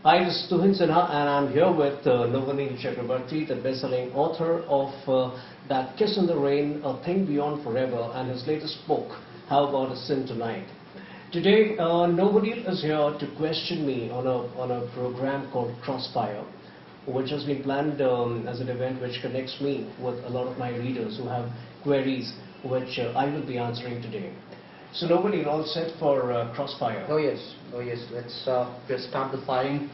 Hi, this is Tuhin Sinha, and I'm here with Novaneel Chakrabarti, the best-selling author of That Kiss in the Rain, A Thing Beyond Forever, and his latest book, How About a Sin Tonight. Today, Novaneel is here to question me on a program called Crossfire, which has been planned as an event which connects me with a lot of my readers who have queries which I will be answering today. So Novaneel, all set for Crossfire? Oh yes, oh yes. Let's just start the firing.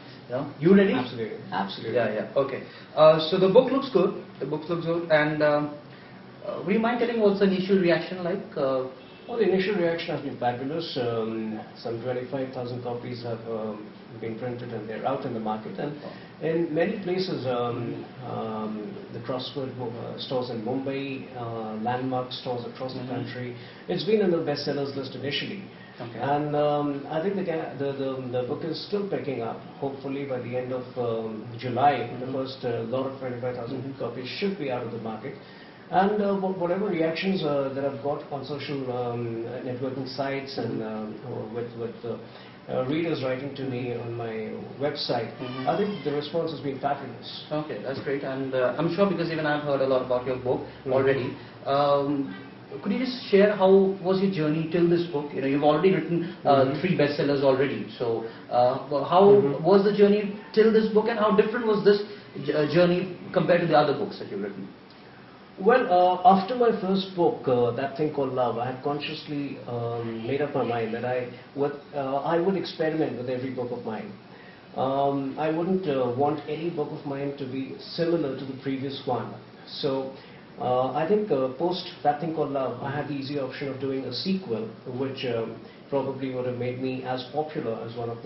You ready? Absolutely, absolutely. Yeah. Okay. So the book looks good. The book looks good. And would you mind telling what's the initial reaction like? Well, the initial reaction has been fabulous. Some 25,000 copies have been printed and they're out in the market. And in many places, the Crossword stores in Mumbai, landmark stores across the country, it's been in the bestsellers list initially. Okay. And I think the book is still picking up. Hopefully by the end of July, the first lot of 25,000 copies should be out of the market. And whatever reactions that I've got on social networking sites and with readers writing to me on my website, I think the response has been fabulous. Okay, that's great. And I'm sure because even I've heard a lot about your book already. Could you just share how was your journey till this book? You've already written 3 bestsellers already. So how was the journey till this book, and how different was this journey compared to the other books that you've written? Well, after my first book, That Thing Called Love, I had consciously made up my mind that I would experiment with every book of mine. I wouldn't want any book of mine to be similar to the previous one. So I think post That Thing Called Love, I had the easy option of doing a sequel, which probably would have made me as popular as one of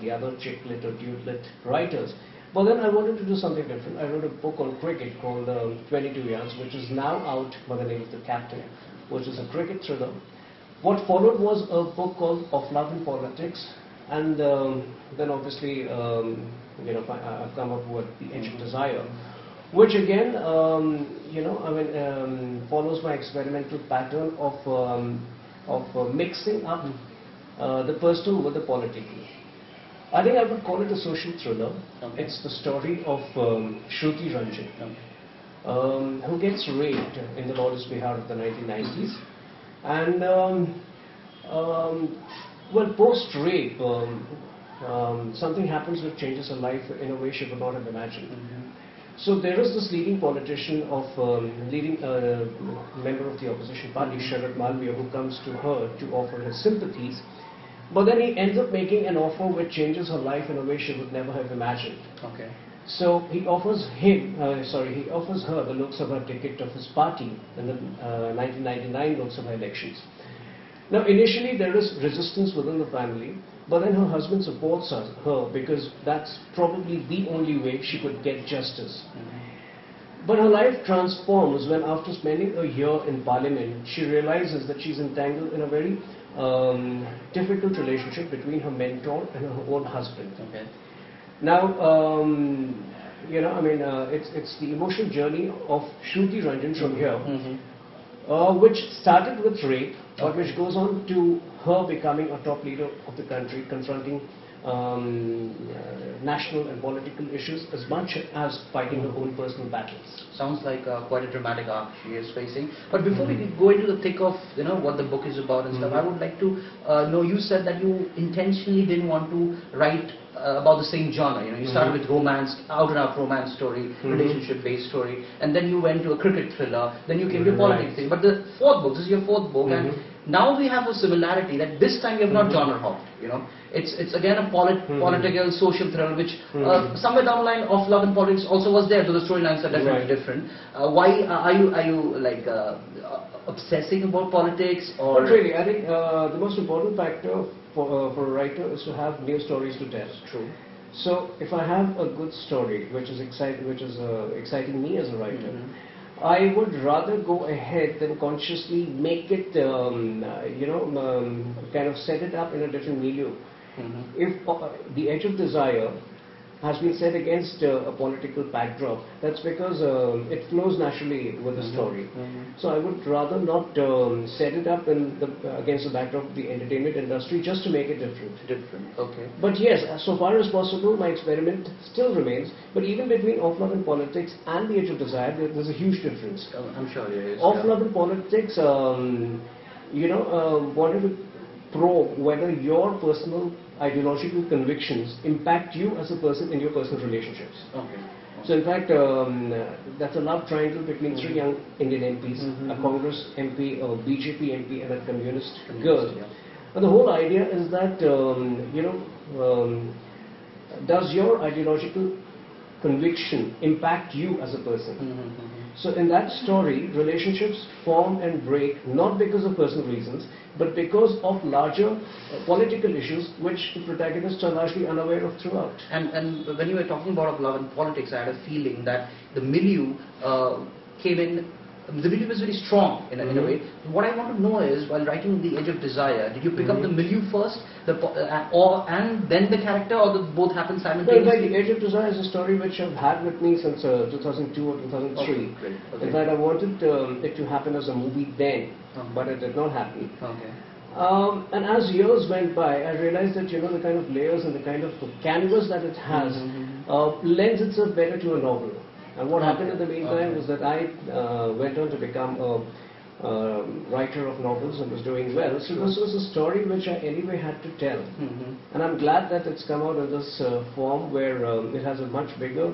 the other chick lit or dude lit writers. But then I wanted to do something different. I wrote a book on cricket called 22 Yards, which is now out by the name of The Captain, which is a cricket thriller. What followed was a book called Of Love and Politics, and then obviously I've come up with The Edge of Desire, which again follows my experimental pattern of mixing up the personal with the political. I think I would call it a social thriller. Okay. It's the story of Shruti Ranjan, who gets raped in the Lord's Bihar of the 1990s. And, well, post-rape, something happens which changes her life in a way she would not have imagined. So there is this leading politician leading member of the opposition party, Sharad Malviya, who comes to her to offer his sympathies. But then he ends up making an offer which changes her life in a way she would never have imagined. Okay. So he offers her the Lok Sabha ticket of his party in the 1999 Lok Sabha elections. Now initially there is resistance within the family, but then her husband supports her because that's probably the only way she could get justice. But her life transforms when, after spending a year in Parliament, she realizes that she's entangled in a very difficult relationship between her mentor and her own husband. Okay. Now, it's the emotional journey of Shruti Ranjan from here, which started with rape, but which goes on to her becoming a top leader of the country, confronting national and political issues as much as fighting her own personal battles. Sounds like quite a dramatic arc she is facing. But before we go into the thick of what the book is about and stuff, I would like to know, you said that you intentionally didn't want to write about the same genre. You started with romance, out and out romance story, relationship based story, and then you went to a cricket thriller, then you came to politics thing. But the fourth book, this is your fourth book, and now we have a similarity that this time you have not genre hopped. It's again a political social thriller, which somewhere down the line Of Love and Politics also was there, so the storylines are definitely different. Why are you like obsessing about politics? Or not really. I think the most important factor for a writer is to have new stories to tell. True. So if I have a good story which is exciting me as a writer, I would rather go ahead than consciously make it, kind of set it up in a different milieu. If The Edge of Desire has been set against a political backdrop, that's because it flows naturally with the story. So I would rather not set it up against the backdrop of the entertainment industry just to make it different. Different. Okay. But yes, so far as possible, my experiment still remains. But even between Of Love and Politics and The Age of Desire, there's a huge difference. I'm sure there is. Of Love and Politics, wanted to probe whether your personal ideological convictions impact you as a person in your personal relationships. Okay. So in fact, that's a love triangle between three young Indian MPs, a Congress MP, a BJP MP, and a communist girl. Yeah. And the whole idea is that, does your ideological conviction impact you as a person? So in that story, relationships form and break not because of personal reasons, but because of larger political issues which the protagonists are largely unaware of throughout. And when you were talking about love and politics, I had a feeling that the milieu came in. The milieu was very strong in a way. What I want to know is, while writing The Age of Desire, did you pick up the milieu first, and then the character, or both happened No, in simultaneously? fact, The Age of Desire is a story which I've had with me since 2002 or 2003. Okay, great. Okay. In fact, I wanted it to happen as a movie then, but it did not happen. Okay. And as years went by, I realized that the kind of layers and the kind of canvas that it has lends itself better to a novel. And what happened in the meantime was that I went on to become a writer of novels and was doing well. So this was a story which I anyway had to tell. And I'm glad that it's come out in this form where it has a much bigger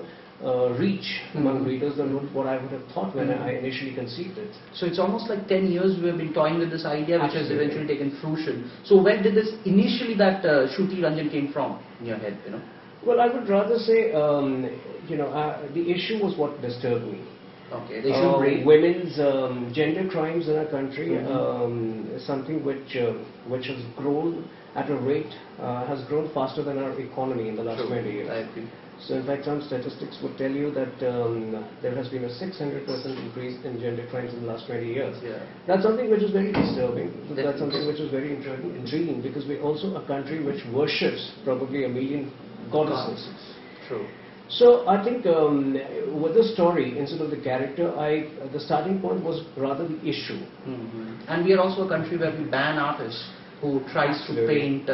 reach among readers than what I would have thought when I initially conceived it. So it's almost like 10 years we have been toying with this idea, which has Absolutely. eventually taken fruition. So where did this initially that Shruti Ranjan came from in your head? Well, I would rather say, the issue was what disturbed me. Okay, they should bring Women's gender crimes in our country is something which has grown at a rate, has grown faster than our economy in the last 20 years. I agree. So in fact, some statistics would tell you that there has been a 600% increase in gender crimes in the last 20 years. Yeah. That's something which is very disturbing. Definitely. That's something which is very intriguing because we're also a country which worships probably 1 million goddesses. True. So I think with the story, instead of the character, the starting point was rather the issue. And we are also a country where we ban artists who tries Absolutely. to paint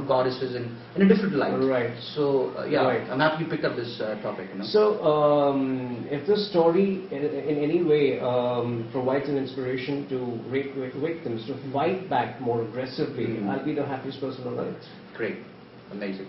goddesses in a different light. Right. So Right. I'm happy you picked up this topic. So if the story in any way provides an inspiration to rape victims to fight back more aggressively, I'll be the happiest person on earth. Great, amazing.